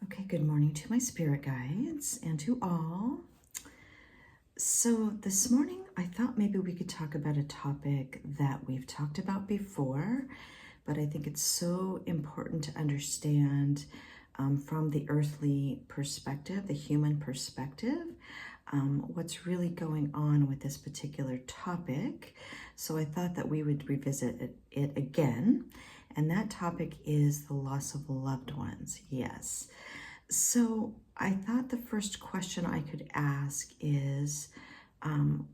Okay, good morning to my spirit guides and to all. So this morning I thought maybe we could talk about a topic that we've talked about before, but I think it's so important to understand from the earthly perspective, the human perspective, what's really going on with this particular topic. So I thought that we would revisit it again. And that topic is the loss of loved ones. Yes. So I thought the first question I could ask is,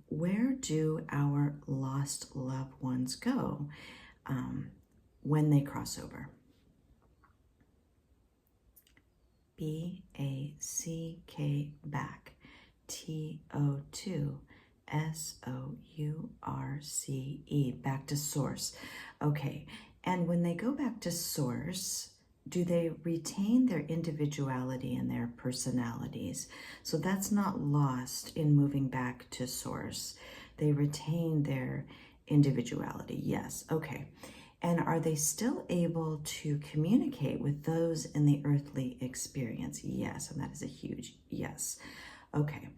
where do our lost loved ones go when they cross over? B-A-C-K, back. T-O-2, S-O-U-R-C-E, back to source. Okay, and when they go back to source, do they retain their individuality and their personalities? So that's not lost in moving back to source. They retain their individuality. Yes, okay. And are they still able to communicate with those in the earthly experience? Yes, and that is a huge yes. Okay.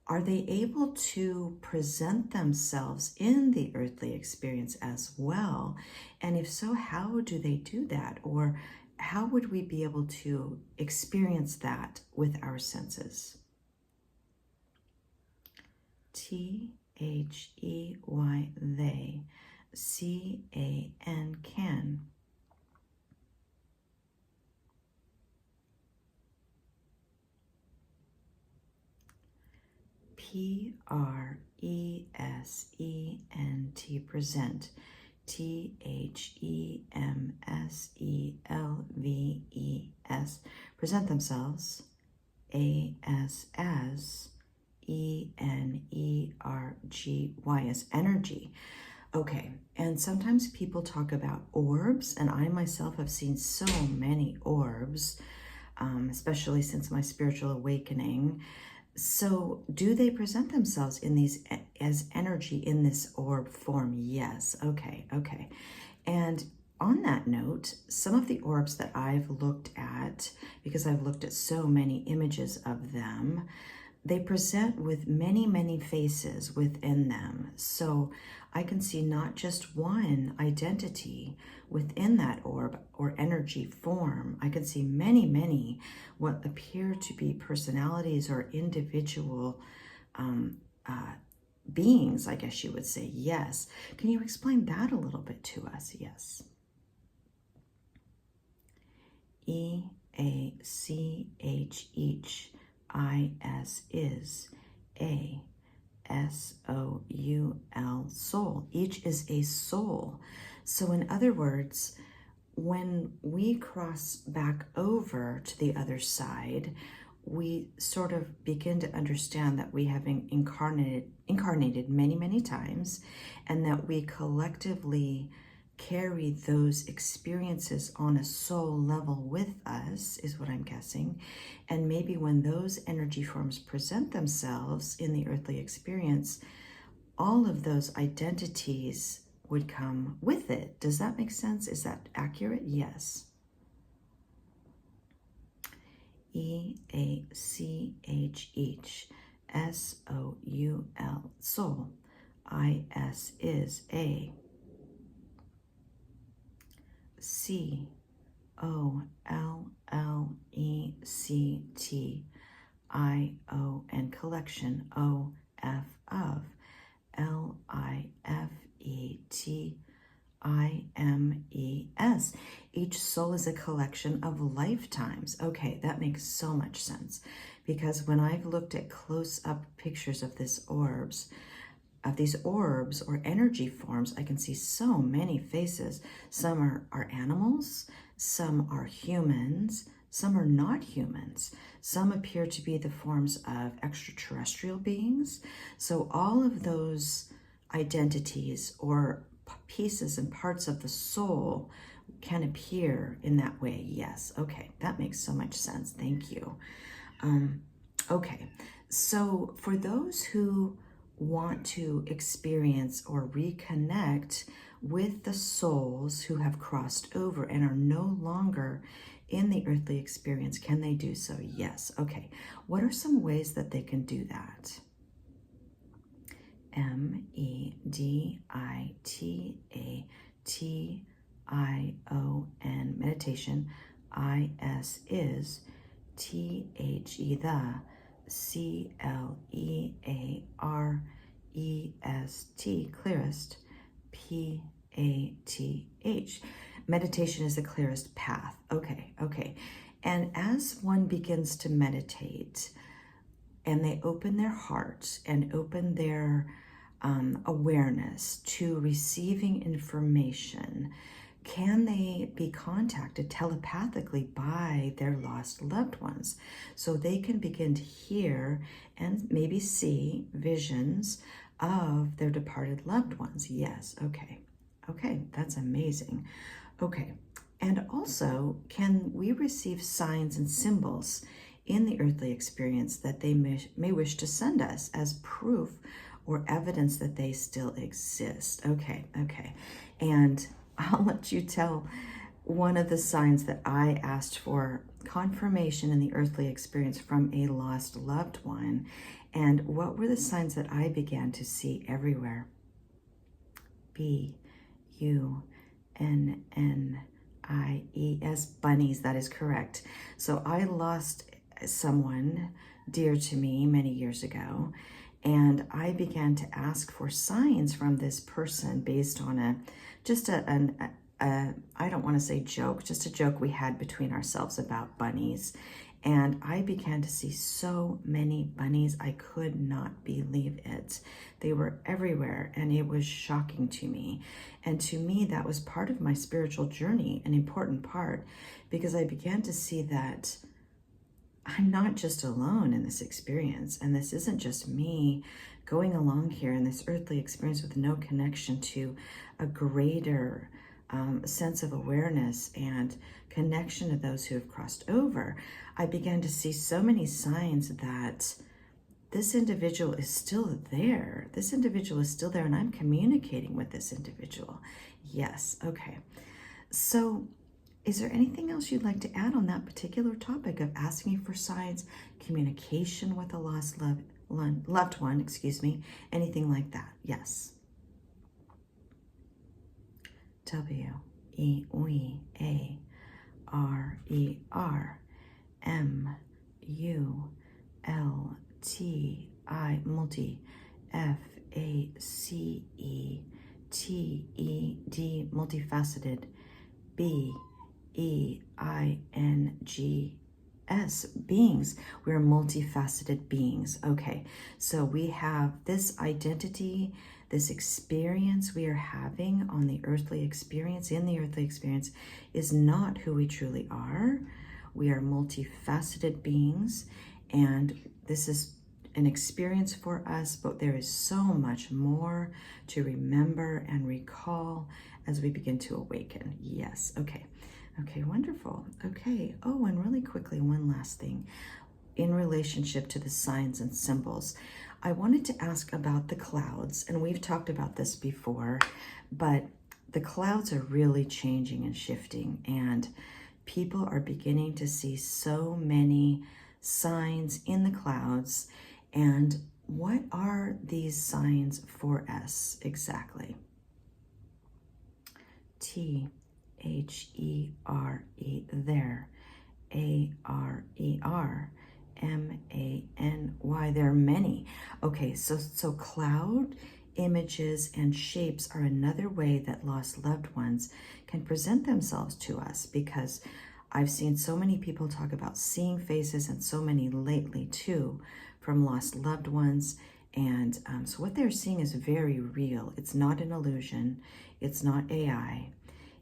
Are they able to present themselves in the earthly experience as well? And if so, how do they do that? Or how would we be able to experience that with our senses? T-H-E-Y, they. C-A-N, can. P-R-E-S-E-N-T, present. T-H-E-M-S-E-L-V-E-S, present themselves. A-S as E-N-E-R-G-Y, as energy. Okay, and sometimes people talk about orbs, and I myself have seen so many orbs, especially since my spiritual awakening. So do they present themselves in these as energy in this orb form? Yes. Okay. And on that note, some of the orbs that I've looked at, because I've looked at so many images of them, they present with many, many faces within them. So I can see not just one identity within that orb or energy form. I can see many, many what appear to be personalities or individual beings, I guess you would say. Yes. Can you explain that a little bit to us? Yes. E-A-C-H, each. I-S, is. A-S-O-U-L, soul. Each is a soul. So in other words, when we cross back over to the other side, we sort of begin to understand that we have incarnated many, many times, and that we collectively carry those experiences on a soul level with us, is what I'm guessing. And maybe when those energy forms present themselves in the earthly experience, all of those identities would come with it. Does that make sense? Is that accurate? Yes. E-A-C-H, each. S-O-U-L, soul. I-S, is. A. C-O-L-L-E-C-T. I-O, and collection. O-F, of. L-I-F-E-T-I-M-E-S. Each soul is a collection of lifetimes. Okay, that makes so much sense, because when I've looked at close-up pictures of these orbs or energy forms, I can see so many faces. Some are animals, some are humans, some are not humans. Some appear to be the forms of extraterrestrial beings. So all of those identities or pieces and parts of the soul can appear in that way. Yes. Okay. That makes so much sense. Thank you. Okay. So for those who want to experience or reconnect with the souls who have crossed over and are no longer in the earthly experience. Can they do so? Yes. Okay. What are some ways that they can do that? meditation. Meditation. is the clearest, path. Meditation is the clearest path. Okay, okay. And as one begins to meditate and they open their heart and open their awareness to receiving information, can they be contacted telepathically by their lost loved ones? So they can begin to hear and maybe see visions of their departed loved ones. Yes, okay. Okay, that's amazing. Okay, and also, can we receive signs and symbols in the earthly experience that they may wish to send us as proof or evidence that they still exist? Okay, okay. And I'll let you tell one of the signs that I asked for confirmation in the earthly experience from a lost loved one. And what were the signs that I began to see everywhere? BUNNIES, bunnies, that is correct. So I lost someone dear to me many years ago, and I began to ask for signs from this person based on I don't want to say joke, just a joke we had between ourselves about bunnies. And I began to see so many bunnies, I could not believe it. They were everywhere, and it was shocking to me. And to me, that was part of my spiritual journey, an important part, because I began to see that I'm not just alone in this experience, and this isn't just me going along here in this earthly experience with no connection to a greater sense of awareness and connection to those who have crossed over. I began to see so many signs that this individual is still there. This individual is still there, and I'm communicating with this individual. Yes, okay. So is there anything else you'd like to add on that particular topic of asking for signs, communication with a lost loved one, anything like that? Yes. WEARMULTI, multi, FACETED, multifaceted, BEINGS, beings. We're multifaceted beings. Okay, so we have this identity, this experience we are having on the earthly experience, in the earthly experience, is not who we truly are. We are multifaceted beings, and this is an experience for us, but there is so much more to remember and recall as we begin to awaken. Yes, okay. Okay, wonderful. Okay, oh, and really quickly, one last thing in relationship to the signs and symbols. I wanted to ask about the clouds, and we've talked about this before, but the clouds are really changing and shifting, and people are beginning to see so many signs in the clouds. And what are these signs for us exactly? THERE, there, ARER, MANY, there are many. Okay, so cloud images and shapes are another way that lost loved ones can present themselves to us, because I've seen so many people talk about seeing faces, and so many lately too, from lost loved ones. And so what they're seeing is very real. It's not an illusion. It's not AI.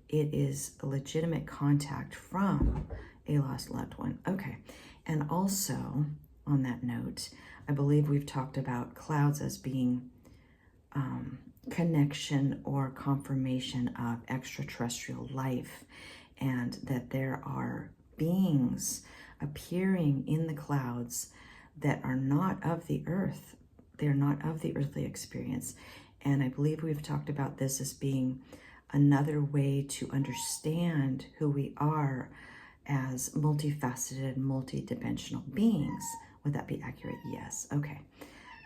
It is a legitimate contact from a lost loved one. Okay. And also, on that note, I believe we've talked about clouds as being connection or confirmation of extraterrestrial life, and that there are beings appearing in the clouds that are not of the earth. They're not of the earthly experience. And I believe we've talked about this as being another way to understand who we are as multifaceted, multidimensional beings. Would that be accurate? Yes. Okay.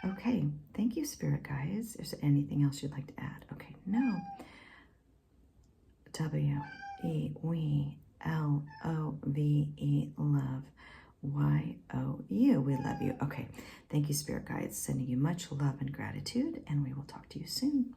Okay. Thank you, Spirit Guides. Is there anything else you'd like to add? Okay. No. W-E-We-L-O-V-E, love. Y-O-U, we love you. Okay. Thank you, Spirit Guides. Sending you much love and gratitude, and we will talk to you soon.